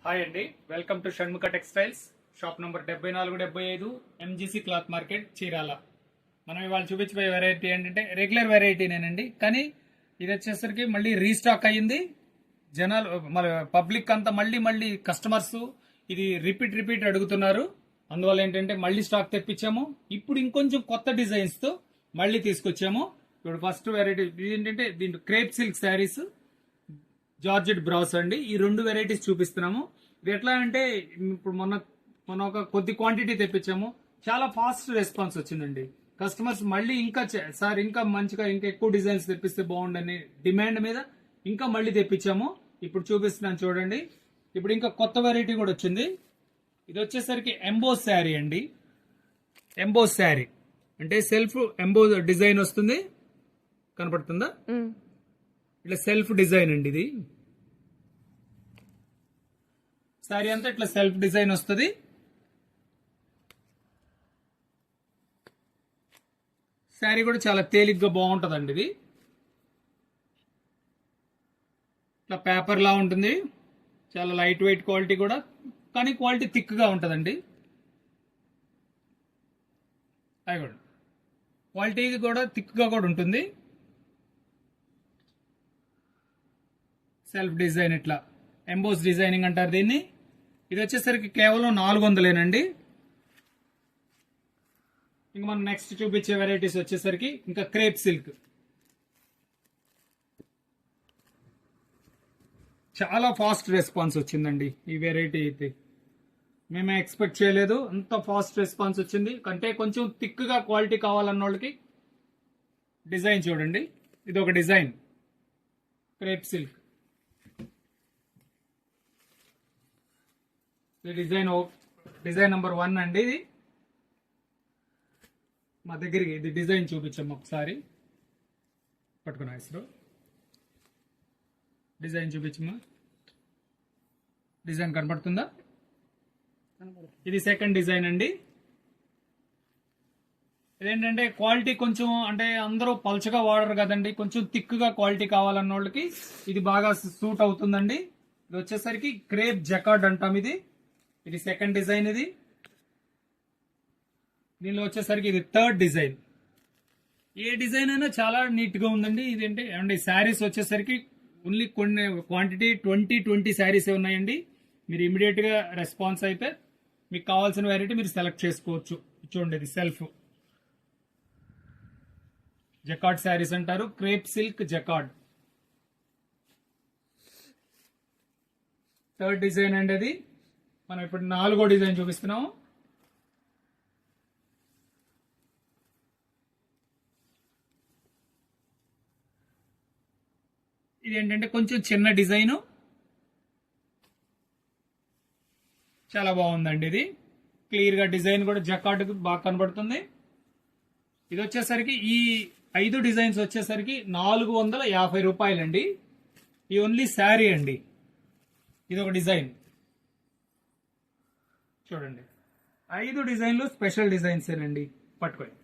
Hi అండి, welcome to Shanmukha textiles. Shop number 7475 MGC cloth market, Chirala. మనం ఇవాళ చూపించబోయే వెరైటీ ఏంటంటే రెగ్యులర్ వెరైటీనేనండి, కానీ ఇది వచ్చేసరికి మళ్ళీ రీస్టాక్ అయ్యింది. జనాలు మన పబ్లిక్ అంతా మళ్ళీ కస్టమర్స్ ఇది రిపీట్ అడుగుతున్నారు. అందువల్ల ఏంటంటే మళ్ళీ స్టాక్ తెప్పించాము. ఇప్పుడు ఇంకొంచెం కొత్త డిజైన్స్ తో మళ్ళీ తీసుకొచ్చాము. ఇప్పుడు ఫస్ట్ వెరైటీ ఏంటంటే దీంట్లో crepe silk saris, georgette brass అండి. ఈ రెండు వెరైటీస్ చూపిస్తున్నాము. ఇది ఎట్లా అంటే ఇప్పుడు మొన్న ఒక కొద్ది క్వాంటిటీ తెప్పించాము. చాలా ఫాస్ట్ రెస్పాన్స్ వచ్చిందండి. కస్టమర్స్ మళ్ళీ ఇంకా సార్ ఇంకా మంచిగా ఇంకా ఎక్కువ డిజైన్స్ తెప్పిస్తే బాగుండని డిమాండ్ మీద ఇంకా మళ్ళీ తెప్పించాము. ఇప్పుడు చూపిస్తున్నాను చూడండి. ఇప్పుడు ఇంకా కొత్త వెరైటీ కూడా వచ్చింది. ఇది వచ్చేసరికి ఎంబోస్ శారీ అండి. ఎంబోస్ శారీ అంటే సెల్ఫ్ ఎంబోస్ డిజైన్ వస్తుంది, కనపడుతుందా? ఇట్లా సెల్ఫ్ డిజైన్ అండి. ఇది శారీ అంతా ఇట్లా సెల్ఫ్ డిజైన్ వస్తుంది. శారీ కూడా చాలా తేలిగ్గా బాగుంటుందండి. ఇది ఇట్లా పేపర్ లా ఉంటుంది. చాలా లైట్ వెయిట్ క్వాలిటీ కూడా, కానీ క్వాలిటీ థిక్ గా ఉంటుందండి. అది కూడా క్వాలిటీ కూడా థిక్ గా కూడా ఉంటుంది. సెల్ఫ్ డిజైన్ ఇట్లా ఎంబోస్ డిజైనింగ్ అంటారు దీన్ని. ఇది వచ్చేసరికి కేవలం 400 ఇంకా మనం నెక్స్ట్ చూపించే వెరైటీస్ వచ్చేసరికి ఇంకా క్రేప్ సిల్క్. చాలా ఫాస్ట్ రెస్పాన్స్ వచ్చిందండి ఈ వెరైటీ అయితే. మేమే ఎక్స్పెక్ట్ చేయలేదు అంత ఫాస్ట్ రెస్పాన్స్ వచ్చింది. అంటే కొంచెం థిక్ గా క్వాలిటీ కావాలన్న వాళ్ళకి డిజైన్ చూడండి. ఇది ఒక design crepe silk. Design number 1 అండి. ఇది మా దగ్గరికి ఇది డిజైన్ చూపించాము. ఒకసారి పట్టుకున్నా ఇస్తారు డిజైన్ చూపించమ్మా. డిజైన్ కనపడుతుందా? ఇది సెకండ్ డిజైన్ అండి. ఇదేంటంటే క్వాలిటీ కొంచెం అంటే అందరూ పల్చగా వాడరు కదండి, కొంచెం థిక్ గా క్వాలిటీ కావాలన్న వాళ్ళకి ఇది బాగా సూట్ అవుతుందండి. ఇది వచ్చేసరికి క్రేప్ జకార్డ్ అంటాం. ఇది సెకండ్ డిజైన్. ఇది దీనిలో వచ్చేసరికి ఇది థర్డ్ డిజైన్. ఏ డిజైన్ అయినా చాలా నీట్ గా ఉందండి. ఇదేంటి అండి శారీస్ వచ్చేసరికి ఓన్లీ కొన్ని క్వాంటిటీ 20 శారీస్ ఉన్నాయండి. మీరు ఇమీడియట్ గా రెస్పాన్స్ అయితే మీకు కావాల్సిన వెరైటీ మీరు సెలెక్ట్ చేసుకోవచ్చు. చూడండి, ఇది సెల్ఫ్ జకార్డ్ శారీస్ అంటారు. Crepe silk jacquard third design అండి. అది మనం ఇప్పుడు 4వ డిజైన్ చూపిస్తున్నాము. ఇది ఏంటంటే కొంచెం చిన్న డిజైన్, చాలా బాగుందండి. ఇది క్లియర్ గా డిజైన్ కూడా జకార్డ్ బాగా కనబడుతుంది. ఇది వచ్చేసరికి ఈ 5 డిజైన్స్ వచ్చేసరికి 450 రూపాయలండి. ఈ ఓన్లీ శారీ అండి. ఇది ఒక డిజైన్ చూడండి. 5 డిజైన్లు స్పెషల్ డిజైన్స్ అండి. పట్టుకోండి,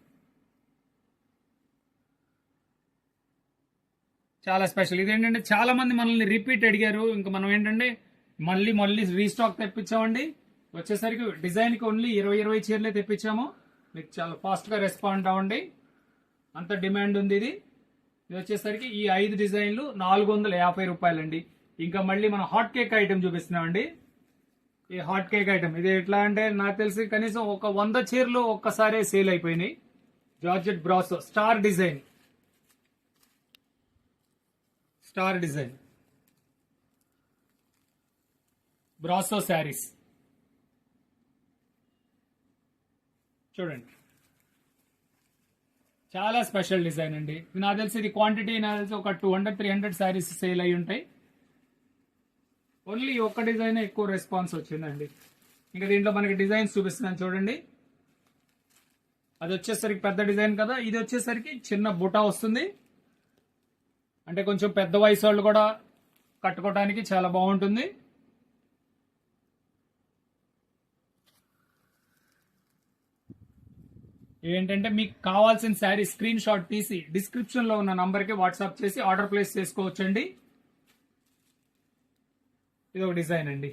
చాలా స్పెషల్. ఇదేంటంటే చాలా మంది మనల్ని రిపీట్ అడిగారు. ఇంకా మనం ఏంటంటే మళ్ళీ రీస్టాక్ తెప్పించామండి. వచ్చేసరికి డిజైన్ కి ఓన్లీ 20 చీరలే తెప్పించాము. మీకు చాలా ఫాస్ట్ గా రెస్పాండ్ అవ్వండి, అంత డిమాండ్ ఉంది. ఇది వచ్చేసరికి ఈ 5 డిజైన్లు 450 రూపాయలండి. ఇంకా మళ్ళీ మనం హాట్ కేక్ ఐటమ్ చూపిస్తున్నామండి. ఈ హాట్ కేక్ ఐటమ్ ఇది ఎట్లా అంటే నాకు తెలిసి కనీసం ఒక 100 చీరలు ఒక్కసారే సేల్ అయిపోయినాయి. Georgette brasso star design brasso saris చూడండి. చాలా స్పెషల్ డిజైన్ అండి. నాకు తెలిసి ఇది క్వాంటిటీ నాకు తెలిసి ఒక 200-300 శారీస్ సేల్ అయి ఉంటాయి. ఓన్లీ ఒక్క డిజైన్ ఎక్కువ రెస్పాన్స్ వచ్చిందండి. ఇంకా దీంట్లో మనకి డిజైన్స్ చూపిస్తున్నాను చూడండి. అది వచ్చేసరికి పెద్ద డిజైన్ కదా. ఇది వచ్చేసరికి చిన్న బుటా వస్తుంది. అంటే కొంచెం పెద్ద వయసు వాళ్ళు కూడా కట్టుకోవడానికి చాలా బాగుంటుంది. ఏంటంటే మీకు కావాల్సిన శారీ స్క్రీన్ షాట్ తీసి డిస్క్రిప్షన్ లో ఉన్న నంబర్ కి వాట్సాప్ చేసి ఆర్డర్ ప్లేస్ చేసుకోవచ్చండి. ఇది ఒక డిజైన్ అండి.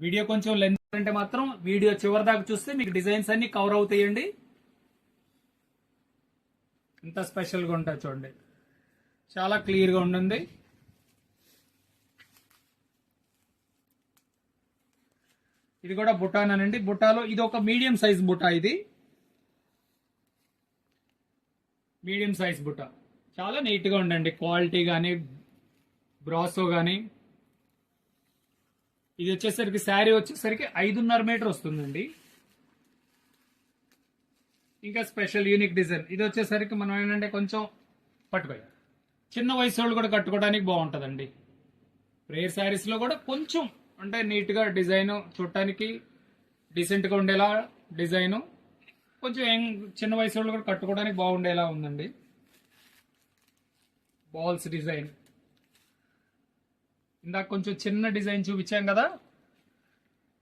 వీడియో కొంచెం లెంత్ అంటే మాత్రం వీడియో చివరి దాకా చూస్తే మీకు డిజైన్స్ అన్ని కవర్ అవుతాయండి. ఇంత స్పెషల్గా ఉంటుంది చూడండి, చాలా క్లియర్గా ఉంటుంది. ఇది కూడా బుటానండి. బుటాలో ఇది ఒక మీడియం సైజ్ బుటా. ఇది మీడియం సైజ్ బుటా చాలా నీట్గా ఉండండి. క్వాలిటీ కానీ బ్రాసో కానీ. ఇది వచ్చేసరికి శారీ వచ్చేసరికి 5.5 మీటర్ వస్తుందండి. ఇంకా స్పెషల్ యూనిక్ డిజైన్. ఇది వచ్చేసరికి మనం ఏంటంటే కొంచెం పట్టుకోవాలి, చిన్న వయసు వాళ్ళు కూడా కట్టుకోవడానికి బాగుంటుందండి. రేర్ శారీస్లో కూడా కొంచెం అంటే నీట్గా డిజైన్ చూడటానికి డీసెంట్గా ఉండేలా డిజైను, కొంచెం చిన్న వయసు వాళ్ళు కూడా కట్టుకోవడానికి బాగుండేలా ఉందండి. బాల్స్ డిజైన్ ఇందాక కొంచెం చిన్న డిజైన్ చూపించాం కదా,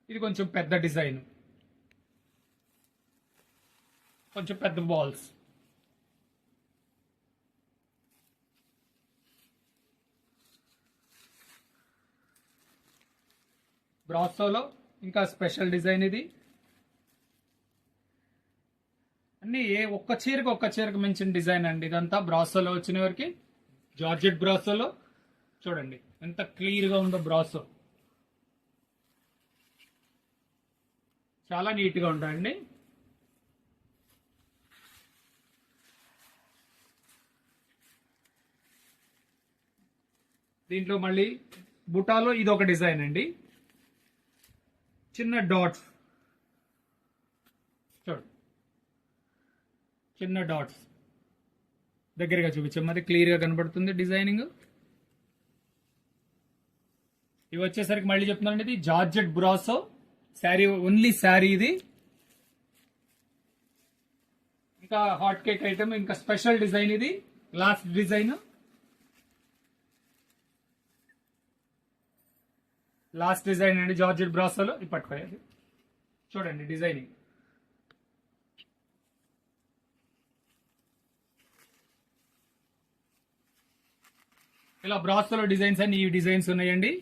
ఇది కొంచెం పెద్ద డిజైన్, కొంచెం పెద్ద బాల్స్. బ్రాసోలో ఇంకా స్పెషల్ డిజైన్. ఇది అన్ని ఒక్క చీరకు మించిన డిజైన్ అండి. ఇదంతా బ్రాసోలో వచ్చిన వరకు జార్జెట్ బ్రాసోలో చూడండి ఎంత క్లియర్గా ఉందో. బ్రాసో చాలా నీట్గా ఉంటాయండి. దీంట్లో మళ్ళీ బుటాలో ఇది ఒక డిజైన్ అండి, చిన్న డాట్స్ చూడండి, చిన్న డాట్స్ దగ్గరగా చూపించాం, మరి క్లియర్గా కనబడుతుంది డిజైనింగ్. ఇవి వచ్చేసరికి మళ్ళీ చెప్తున్నానండి, ఇది georgette brasso sari, only sari ఇది. ఇంకా హాట్ కేక్ ఐటమ్, ఇంకా స్పెషల్ డిజైన్. ఇది గ్లాస్ డిజైన్, లాస్ట్ డిజైన్ అండి జార్జెట్ బ్రాసోలో. ఇది పట్టుకోవాలి చూడండి డిజైనింగ్. ఇలా బ్రాసోలో డిజైన్స్ అన్ని ఈ డిజైన్స్ ఉన్నాయండి.